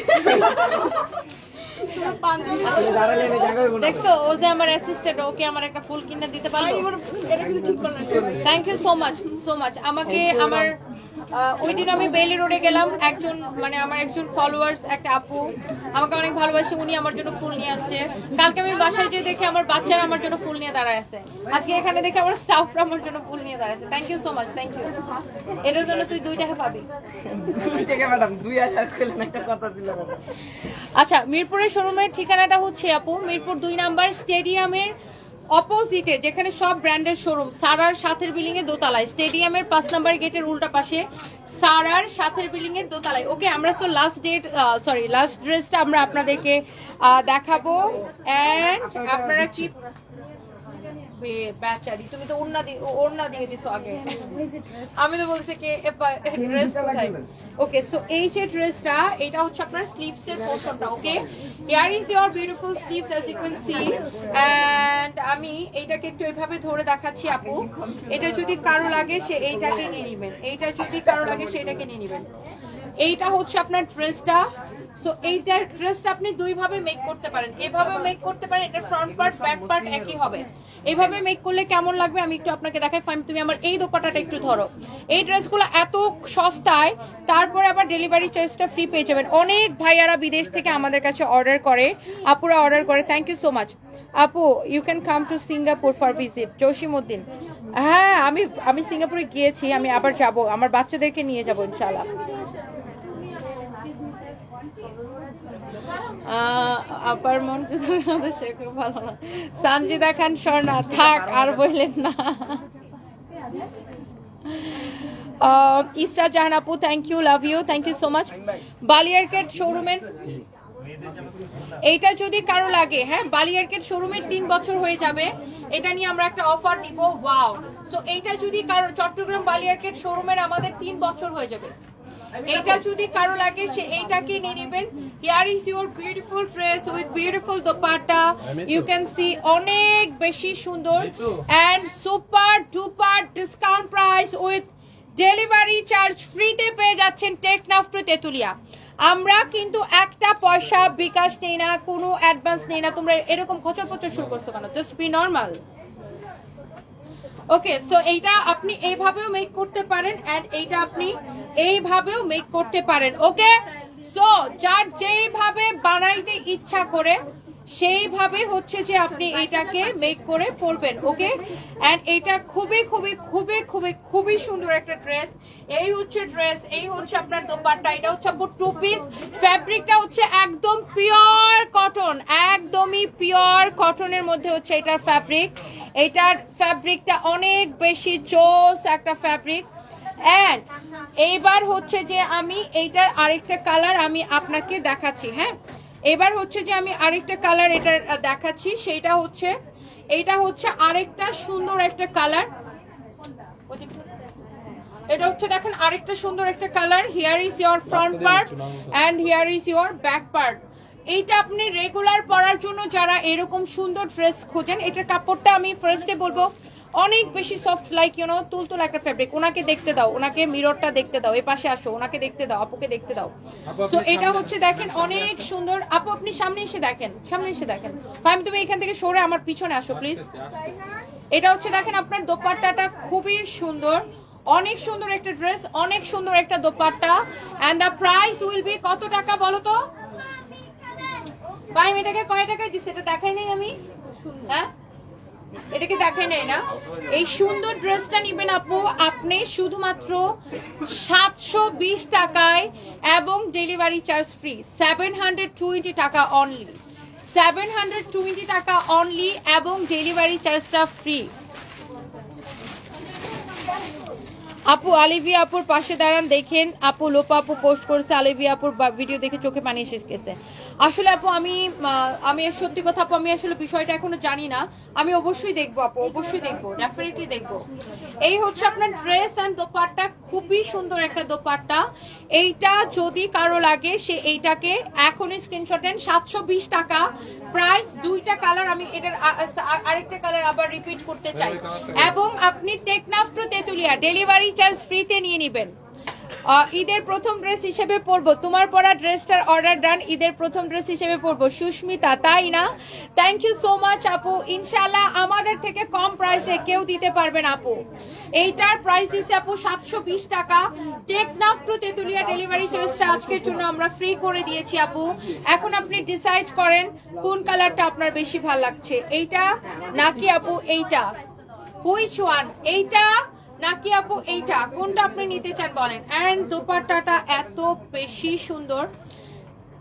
দেখছো ও যে আমার অ্যাসিস্ট্যান্ট, ওকে আমার একটা ফুল কিনে দিতে পারলো। Thank you so much so much. আমাকে আমার ওই দিন আমি বেইলি রোডে গেলাম, একজন মানে আমার একজন ফলোয়ার্স একটা আপু আমাকে অনেক ভালোবাসে, উনি আমার জন্য ফুল নিয়ে আসছে। কালকে আমি বাসায় যেয়ে দেখে আমার বাচ্চারা আমার জন্য ফুল নিয়ে দাঁড়ায় আছে। আজকে এখানে দেখে আমার স্টাফরা আমার জন্য ফুল নিয়ে দাঁড়ায় আছে। Thank you so much, thank you. এটার জন্য তুই 2 টাকা পাবি। 2 টাকা ম্যাডাম 2000 কইলেন একটা কথা দিলাম। আচ্ছা মিরপুরের শোরুমের ঠিকানাটা হচ্ছে আপু মিরপুর 2 নাম্বার স্টেডিয়ামের অপোজিটে, যেখানে সব ব্র্যান্ডের শোরুম, সারার সাথের বিল্ডিং এর দোতলায়, স্টেডিয়ামের 5 নাম্বার গেটের উল্টা পাশে, সারার সাথের বিল্ডিং এর দোতলায়। ওকে আমরা সো লাস্ট ড্রেসটা আমরা আপনাদেরকে দেখাবো। এন্ড আপনারা কি বেচারি, তুমি তো ওড়না দিয়ে দিছো আগে, আমি তো বলছি কি ড্রেস কোথায়। ওকে সো এই যে ড্রেসটা, এটা হচ্ছে আপনার স্লিভস এর পোরশনটা। Okay here is your beautiful sleeves as you can see. And আমি এইটাকে একটু এইভাবে ধরে দেখাচ্ছি আপু। এটা যদি কারো লাগে সে এইটাকে নিয়ে নেবেন, এইটা যদি কারো লাগে সেটাকে নিয়ে নেবেন। এইটা হচ্ছে আপনার ড্রেসটা। সো এইটার ড্রেসটা আপনি 2 ভাবে মেক করতে পারেন, এভাবে মেক করতে পারেন, এটা ফ্রন্ট পার্ট ব্যাক পার্ট একই হবে। এইভাবে মেক করলে কেমন লাগবে আমি একটু আপনাকে দেখাই। ফাইম তুমি আমার এই দোপাট্টাটা একটু ধরো। এই ড্রেসগুলো এত সস্তায়, তারপরে আবার ডেলিভারি চার্জটা ফ্রি পেয়ে যাবেন। অনেক ভাইয়ারা বিদেশ থেকে আমাদের কাছে অর্ডার করে, আপুরা অর্ডার করে। থ্যাংক ইউ সো মাচ আপু। You can come to Singapore for visit. Jasimuddin, হ্যাঁ আমি সিঙ্গাপুরে গিয়েছি, আমি আবার যাব, আমার বাচ্চাদেরকে নিয়ে যাব ইনশাআল্লাহ। আপার মন ভালো না। সানজিদা খান স্বর্ণা, থাক আর বললেন না। ইস্টার জাহান আপু, thank you, love you, thank you so much. বালিয়ারকেট শোরুমের এইটা যদি কারো লাগে, হ্যাঁ বালিয়ারকেট শোরুমের 3 বছর হয়ে যাবে, এটা নিয়ে আমরা একটা অফার দিব। ওয়াও, সো এইটা যদি কারো চট্টগ্রাম বালিয়ারকেট শোরুমের আমাদের 3 বছর হয়ে যাবে। এইটা যদি কারো লাগে সে এইটাকে নিয়ে নেবেন। Here is your beautiful dress with beautiful dupatta, you can see, অনেক বেশি সুন্দর and super duper discount price with delivery charge ফ্রিতে পেয়ে যাচ্ছেন টেকনাফ টু তেতুলিয়া। আমরা কিন্তু একটা পয়সা বিকাশ নেই না, কোনো অ্যাডভান্স নেই না। তোমরা এরকম খচর পচর শুরু করছো কেন? Just be normal. Okay so এইটা আপনি এইভাবেও মেক করতে পারেন এন্ড এইটা আপনি এইভাবেও মেক করতে পারেন। ওকে সো যার যেইভাবে বানাইতে ইচ্ছা করে সেইভাবে হচ্ছে যে আপনি এটাকে মেক করে পরবেন। ওকে এন্ড এটা খুবই খুবই খুবই খুবই খুবই সুন্দর একটা ড্রেস। এই হচ্ছে ড্রেস, এই হচ্ছে আপনার দোপাট্টা, এটা হচ্ছে আপনার 2 পিস। ফ্যাব্রিকটা হচ্ছে একদম পিওর কটন, একদমই পিওর কটনের মধ্যে হচ্ছে এটার ফ্যাব্রিক। এটার ফ্যাব্রিকটা অনেক বেশি জোস একটা ফ্যাব্রিক। এন্ড এইবার হচ্ছে যে আমি এইটার আরেকটা কালার আমি আপনাকে দেখাচ্ছি। হ্যাঁ এবার হচ্ছে যে আমি আরেকটা কালার এটার দেখাচ্ছি, সেইটা হচ্ছে এইটা হচ্ছে আরেকটা সুন্দর একটা কালার। এটা হচ্ছে দেখেন আরেকটা সুন্দর একটা colour. Here is your front part and here is your back part. এইটা আপনি রেগুলার পরার জন্য যারা এরকম সুন্দর ড্রেস খোঁজেন, এটার কাপড়টা আমি ফার্স্টে বলবো অনেক বেশি সফট, লাইক ইউ নো তুলতুল একটা ফ্যাব্রিক। ওনাকে দেখতে দাও, ওনাকে মিররটা দেখতে দাও, এই পাশে আসো, ওনাকে দেখতে দাও, আপুকে দেখতে দাও। সো এটা হচ্ছে দেখেন অনেক সুন্দর। আপু আপনি সামনে এসে দেখেন, সামনে এসে দেখেন। ফাইম তুমি এখান থেকে সরে আমার পিছনে আসো প্লিজ। এটা হচ্ছে দেখেন আপনার দোপাট্টাটা খুবই সুন্দর, অনেক সুন্দর একটা ড্রেস, অনেক সুন্দর একটা dupatta. And the price will be কত টাকা বলো তো? ভাই এটাকে কয় টাকায় দিচ্ছে এটা দেখাই নাই আমি? হ্যাঁ এটাকে দেখাই নাই না? এই সুন্দর ড্রেসটা নিবেন আপু আপনি শুধুমাত্র 720 টাকায় এবং ডেলিভারি চার্জ ফ্রি। 720 টাকা অনলি, 720 টাকা অনলি এবং ডেলিভারি চার্জটা ফ্রি। আপু অলিভিয়া আপুর পাশে দাঁড়ান, দেখেন আপু লোপা আপু পোস্ট করেছে, অলিভিয়া আপুর ভিডিও দেখে চোখে পানি এসে গেছে। আসলে আপু আমি সত্যি কথা আপু, আমি আসলে বিষয়টা এখনো জানি না, আমি অবশ্যই দেখবো আপু, অবশ্যই দেখবো, ডেফিনেটলি দেখবো। এই হচ্ছে আপনার ড্রেস এন্ড দোপাট্টা, খুবই সুন্দর একটা দোপাট্টা। এইটা যদি কারো লাগে সে এইটাকে এখনই স্ক্রিনশট নেন। 720 টাকা প্রাইস, দুইটা কালার, আমি এটার আরেকটা কালার আবার রিপিট করতে চাই। এবং আপনি Teknaf to Tetulia delivery charge ফ্রিতে নিয়ে নেবেন। ঈদের প্রথম ড্রেস হিসেবে পরবো, তোমার পরা ড্রেসটার অর্ডার ডান, ঈদের প্রথম ড্রেস হিসেবে পরবো। সুস্মিতা, তাই না? থ্যাংক ইউ সো মাচ আপু। ইনশাআল্লাহ আমাদের থেকে কম প্রাইসে কেউ দিতে পারবেন আপু। এইটার প্রাইস দিচ্ছে আপু 720 টাকা। টেকনাফ টু তেতুলিয়া ডেলিভারি চার্জটা আজকের জন্য আমরা ফ্রি করে দিয়েছি আপু। এখন আপনি ডিসাইড করেন কোন কালারটা আপনার বেশি ভালো লাগছে, এইটা নাকি আপু এইটা, হুইচ ওয়ান, এইটা নাকি আপু এইটা, কোনটা আপনি নিতে চান বলেন। এন্ড দোপাট্টাটা এত বেশি সুন্দর,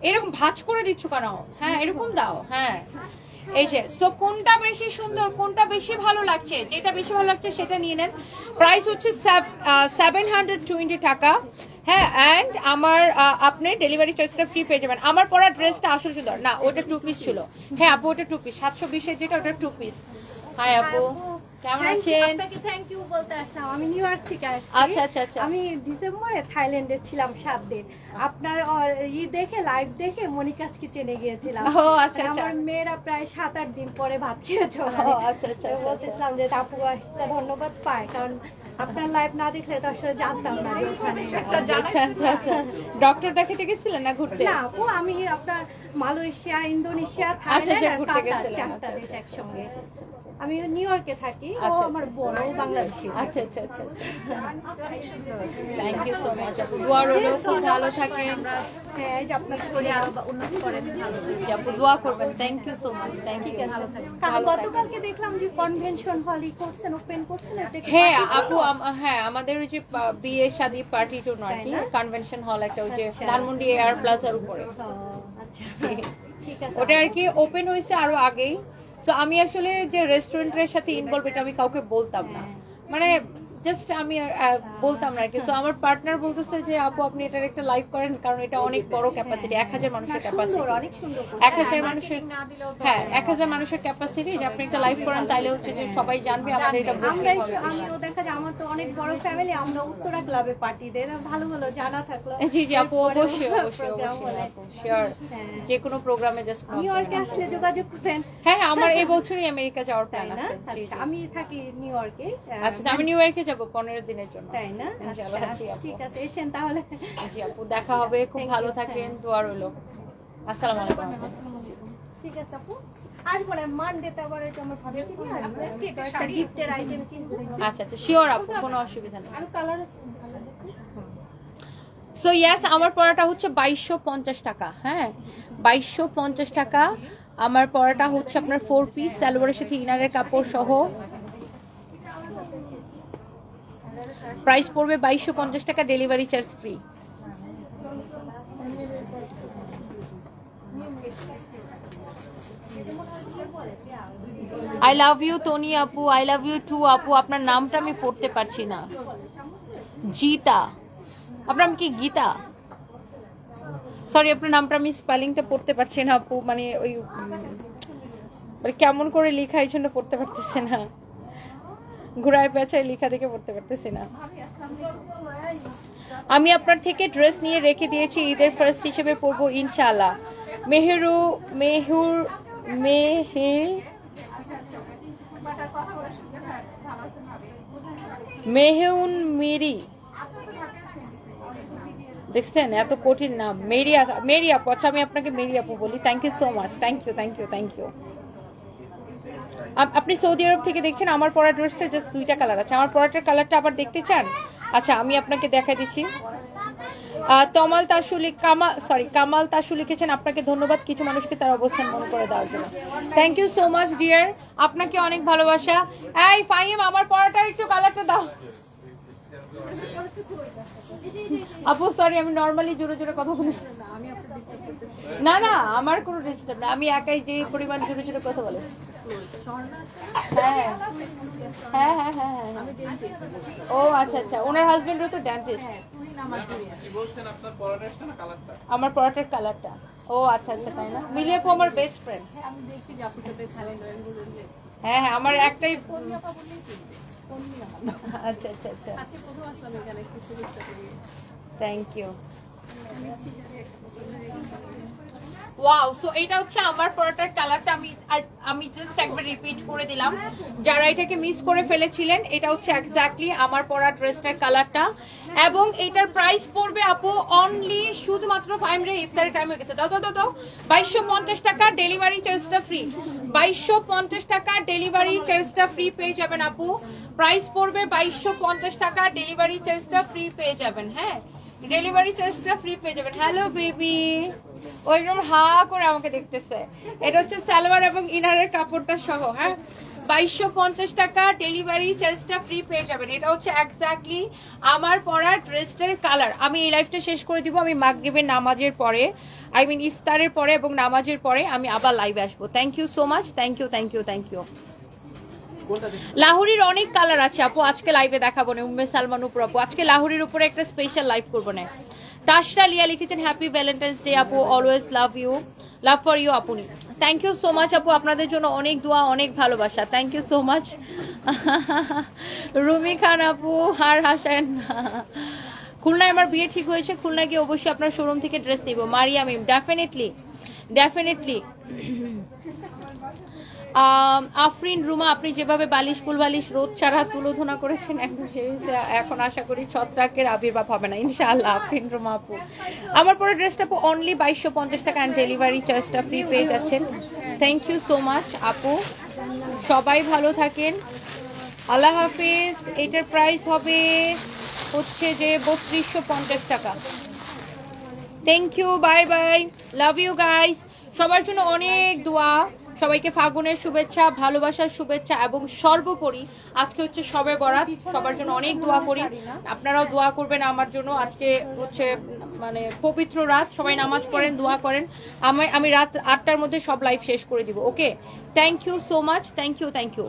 এরকম ভাঁজ করে দিচ্ছ কেন? হ্যাঁ এরকম দাও, হ্যাঁ এই যে। সো কোনটা বেশি সুন্দর, কোনটা বেশি ভালো লাগছে, যেটা বেশি ভালো লাগছে সেটা নিয়ে নেন। প্রাইস হচ্ছে 720 টাকা। হ্যাঁ এন্ড আমার আপনি ডেলিভারি চার্জটা ফ্রি পেয়ে যাবেন। আমার পরা ড্রেসটা আসল সুন্দর না, ওটা 2 পিস ছিল। হ্যাঁ আপু ওটা 2 পিস, 720 যেটা ওটা 2 পিস। হাই আপু, কেমন আছেন? আপনাকে থ্যাংক ইউ বলতে আসলাম, আমি নিউ ইয়র্ক থেকে আসছি। আচ্ছা আচ্ছা আচ্ছা। আমি ডিসেম্বরে থাইল্যান্ডে ছিলাম 7 দিন। আপনার দেখে লাইভ দেখে মনিকাস কিচেনে গিয়েছিলাম। ও আচ্ছা আচ্ছা। আমার মেয়েরা প্রায় 7-8 দিন পরে ভাত খেয়েছে। আচ্ছা আচ্ছা। বলতেছিলাম যে আপু একটা ধন্যবাদ পায়, কারণ আপনার লাইভ না দেখলে তো আসলে জানতাম না যে ওখানে। ডক্টর দেখাতে গেছিলেন না ঘুরতে? না আপু, আমি আপনার মালয়েশিয়া, ইন্দোনেশিয়া, থাইল্যান্ড আর কাতার 4টা দেশ একসঙ্গে। আমি নিউ ইয়র্কে থাকি, ও আমার বোন, ও বাংলাদেশি। আচ্ছা আচ্ছা আচ্ছা আচ্ছা। থ্যাংক ইউ সো মাচ আপু, দোয়া রইল খুব ভালো থাকেন। হ্যাঁ এই যে আপনার শরীর আরো উন্নতি করেন, ভালো জি আপু দোয়া করবেন। Thank you so much, thank you. গতকালকে দেখলাম যে কনভেনশন হল করছেন, ওপেন করছেন। হ্যাঁ আপু, হ্যাঁ আমাদের ওই যে বিয়ে শাদী পার্টির জন্য আর কি কনভেনশন হল একটা, ওই যে ধানমন্ডি এয়ার প্লাজার উপরে। আচ্ছা ঠিক আছে, ওটা আর কি ওপেন হয়েছে আরো আগেই। সো আমি আসলে যে রেস্টুরেন্টের সাথে ইনভলভ, এটা আমি কাউকে বলতাম না, মানে জাস্ট আমি বলতাম না আর কি। সো আমার পার্টনার বলতেছে যে আপু আপনি এটার একটা লাইভ করেন, কারণ এটা অনেক বড় ক্যাপাসিটি, 1000 মানুষের ক্যাপাসিটি, অনেক সুন্দর। 1000 মানুষের, হ্যাঁ 1000 মানুষের ক্যাপাসিটি, যে আপনি একটা লাইভ করেন তাইলে হচ্ছে যে সবাই জানবে আমাদের এটা। আমিও দেখা যায় আমার তো অনেক বড় ফ্যামিলি, আমরা উত্তরা ক্লাবে পার্টি দেই, ভালো ভালো জানা থাকলো। জি জি আপু, অবশ্যই অবশ্যই শিওর, যে কোনো প্রোগ্রামে জাস্ট নিউ ইয়র্কে আসলে যোগাযোগ করেন। হ্যাঁ আমার এই বছরই আমেরিকা যাওয়ার প্ল্যান আছে। আচ্ছা আমি থাকি নিউ ইয়র্কে। আচ্ছা আমি নিউ ইয়র্কে যাব 15 দিনের জন্য। তাই না? ইনশাআল্লাহ। জি আপু ঠিক আছে, এসেন তাহলে। জি আপু দেখা হবে, খুব ভালো থাকেন, দোয়া রইল। আসসালামু আলাইকুম। ঠিক আছে আপু, আসবো না মানডেতে আবার এটা আমার ভাবে কি একটা গিফটের আইটেম কিনবো। আচ্ছা আচ্ছা শিওর আপু, কোনো অসুবিধা নেই। আর কালার আছে। সো ইয়েস, আমার পড়াটা হচ্ছে 2250 টাকা। হ্যাঁ 2250 টাকা আমার পড়াটা হচ্ছে আপনার 4 পিস সালোয়ারের সাথে ইনারের কাপড় সহ। প্রাইস পড়বে 2250 টাকা, delivery charge free. I love you Tony আপু, আই লাভ ইউ টু আপু। আপনার নামটা আমি পড়তে পারছি না। জিতা, আপনার নাম কি? গীতা, সরি আপনার নামটা আমি স্পেলিংটা পড়তে পারছি না আপু, মানে ওই কেমন করে লেখা এই জন্য পড়তে পারতেছে না, ঘুরায় পেঁচায় লেখা দেখে পড়তে পারতেছি না। আমি আপনার থেকে ড্রেস নিয়ে রেখে দিয়েছি, ঈদের ফার্স্ট হিসেবে পরবো ইনশাআল্লাহ। মেহুন মেরি, দেখছেন এত কঠিন নাম, মেরি আপু। আচ্ছা আমি আপনাকে মেরি আপু বলি। Thank you so much, thank you thank you thank you. আপনি সৌদি আরব থেকে দেখছেন। আমার পরা ড্রেসটা জাস্ট 2টা কালার আছে। আমার পরাটার কালারটা আবার দেখতে চান? আচ্ছা আমি আপনাকে দেখাই দিচ্ছি। কামাল তাসু লিখেছেন, আপনাকে ধন্যবাদ কিছু মানুষকে তার অবস্থান মনে করে দেওয়ার জন্য। Thank you so much dear, আপনাকে অনেক ভালোবাসা। এই ফাহিম আমার পরাটার একটু কালারটা দাও। আপু সরি, আমি নরমালি জোরে জোরে কথা বলি। না না, আমার কোনো ডিস্টার্ব না, আমি একাই যে পরিমাণ জোরে জোরে কথা বলে। হ্যাঁ হ্যাঁ হ্যাঁ হ্যাঁ হ্যাঁ। ও আচ্ছা আচ্ছা, ওনার হাজবেন্ডও তো ডেন্টিস্ট। আমার পরাটার কালারটা, ও আচ্ছা আচ্ছা, তাই না? মিলি আপু আমার বেস্ট ফ্রেন্ড। হ্যাঁ হ্যাঁ, আমার একটাই। আচ্ছা আচ্ছা আচ্ছা, থ্যাংক ইউ। ওয়াও, সো এটা হচ্ছে আমার পরাটার কালারটা। আমি জাস্ট একবার রিপিট করে দিলাম, যারা এটাকে মিস করে ফেলেছিলেন, এটা হচ্ছে এক্স্যাক্টলি আমার পরা ড্রেসটার কালারটা। এবং এটার প্রাইস পড়বে আপু অনলি শুধুমাত্র 5 রে ইফতারের টাইম হয়ে গেছে। দাও দাও দাও, 2250 টাকা, ডেলিভারি চার্জটা ফ্রি। 2250 টাকা ডেলিভারি চার্জটা ফ্রি পেয়ে যাবেন আপু। প্রাইস পড়বে 2250 টাকা, ডেলিভারি চার্জটা ফ্রি পেয়ে যাবেন। হ্যাঁ, ডেলিভারি চার্জটা ফ্রি পেয়ে যাবেন। হ্যালো বেবি, ওইরকম হা করে আমাকে দেখতেছে। এটা হচ্ছে সালোয়ার এবং ইনারের কাপড়টা সহ। হ্যাঁ, 2250 টাকা, ডেলিভারি চার্জটা ফ্রি পেয়ে যাবেন। এটা হচ্ছে এক্স্যাক্টলি আমার পরা ড্রেসটার কালার। আমি এই লাইফটা শেষ করে দিব, আমি মাগরিবের নামাজের পরে, আই মিন ইফতারের পরে এবং নামাজের পরে আমি আবার লাইভে আসবো। Thank you so much, thank you thank you thank you. লাহোরির অনেক কালার আছে আপু, আজকে লাইভে দেখাবো না। উম্মে সালমান উপর আপু, আজকে লাহোরির উপরে একটা স্পেশাল লাইভ করবো না। তাশরা লিয়া লিখেছেন হ্যাপি ভ্যালেন্টাইন্স ডে আপু, always love you, love for you আপনি। থ্যাংক ইউ সো মাচ আপু, আপনাদের জন্য অনেক দোয়া, অনেক ভালোবাসা। Thank you so much. Rumi Khan আপু আর হাসান, খুলনায় আমার বিয়ে ঠিক হয়েছে, খুলনায় গিয়ে অবশ্যই আপনার শোরুম থেকে ড্রেস নিব। মারিয়া মিম, ডেফিনেটলি ডেফিনেটলি। আফরিন রুমা, আপনি যেভাবে বালিশ কুল বালিশ রোদ ছাড়া তুলোধনা করেছেন, একদম এখন আশা করি ছত্রাকের আবির্ভাব হবে না ইনশাআল্লাহ। আফরিন রুমা আপু, আমার পরে ড্রেসটা আপু অনলি 2250 টাকা অ্যান্ড ডেলিভারি চার্জটা ফ্রি পেয়ে যাচ্ছেন। থ্যাংক ইউ সো মাচ আপু, সবাই ভালো থাকেন, আল্লাহ হাফিজ। এটার প্রাইস হবে হচ্ছে যে 3250 টাকা। Thank you, bye bye, love you guys. সবার জন্য অনেক দোয়া, সবাইকে ফাগুনের শুভেচ্ছা, ভালোবাসার শুভেচ্ছা, এবং সর্বোপরি আজকে হচ্ছে শবে বরাত, সবার জন্য অনেক দোয়া করি। আপনারাও দোয়া করবেন আমার জন্য। আজকে হচ্ছে মানে পবিত্র রাত, সবাই নামাজ পড়েন, দোয়া করেন। আমি রাত 8টার মধ্যে সব লাইভ শেষ করে দিব। Okay, thank you so much, thank you thank you.